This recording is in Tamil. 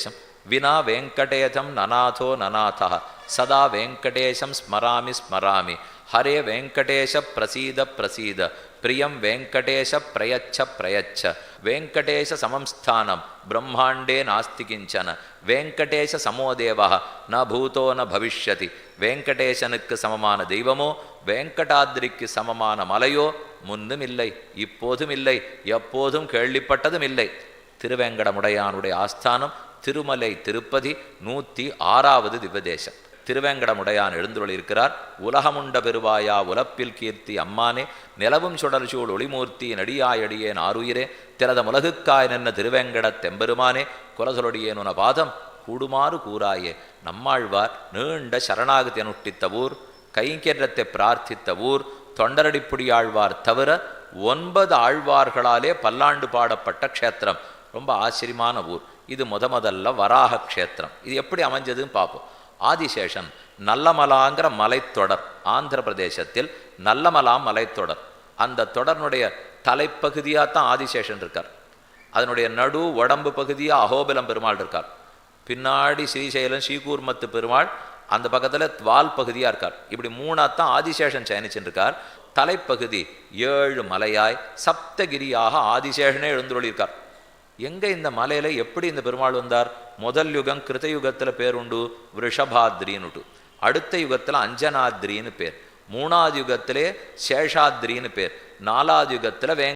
विना वेंकटेशं ननाथो ननाथः सदा वेंकटेशं स्मरामि स्मरामि हरे वेंकटेश प्रसीद प्रसीद प्रियं वेंकटेश प्रयच्छ प्रयच्छ वेंकटेश समं स्थानं ब्रह्मांडे नास्ति किंचन वेंकटेश समो देवः न भूतो न भविष्यति वेंकटेशனுக்கு சமமான தெய்வமோ வெங்கடாத்ரிக்கு சமமான மலையோ முன்னும் இல்லை இப்போதும் இல்லை எப்போதும் கேள்விப்பட்டதும் இல்லை. திருவேங்கடமுடையானுடைய ஆஸ்தானம் திருமலை திருப்பதி 106வது திவ்யதேசம். திருவேங்கடமுடையான் எழுந்துள்ளிருக்கிறார். உலகமுண்ட பெருவாயா உலப்பில் கீர்த்தி அம்மானே நிலவும் சுடர் சூழ் ஒளிமூர்த்தி நடியாயடியேன் ஆறுயிரே திரத முலகுக்காய் நின்ன திருவேங்கடத் தெம்பெருமானே குலசொலடியேன் உன பாதம் கூடுமாறு கூறாயே. நம்மாழ்வார் நீண்ட சரணாகதி அனுஷ்டித்த ஊர், கைங்கரியத்தை பிரார்த்தித்த ஊர், தொண்டரடிப்புடியாழ்வார் தவிர 9 ஆழ்வார்களாலே பல்லாண்டு பாடப்பட்ட க்ஷேத்திரம். ரொம்ப ஆச்சரியமான ஊர் இது. முதல்ல வராக க்ஷேத்திரம். இது எப்படி அமைஞ்சதுன்னு பார்ப்போம். ஆதிசேஷன் நல்லமலாங்கிற மலைத்தொடர், ஆந்திர பிரதேசத்தில் நல்லமலா மலைத்தொடர், அந்த தொடர்னுடைய தலைப்பகுதியாக தான் ஆதிசேஷன் இருக்கார். அதனுடைய நடு உடம்பு பகுதியாக அகோபிலம் பெருமாள் இருக்கார். பின்னாடி ஸ்ரீசைலம் ஸ்ரீகூர்மத்து பெருமாள் அந்த பக்கத்தில் வால் பகுதியாக இருக்கார். இப்படி 3ஆத்தான் ஆதிசேஷன் சயனிச்சுட்டு இருக்கார். தலைப்பகுதி 7 மலையாய் சப்தகிரியாக ஆதிசேஷனே எழுந்துள்ளிருக்கார். எங்கே இந்த மலையில் எப்படி இந்த பெருமாள் வந்தார்? முதல் யுகம் கிருத்தயுகத்தில் பேர் உண்டு விருஷபாத்ரின்னு, அடுத்த யுகத்தில் அஞ்சனாத்ரின்னு பேர், 3ஆவது யுகத்திலே சேஷாத்ரின்னு பேர், 4ஆவது யுகத்தில்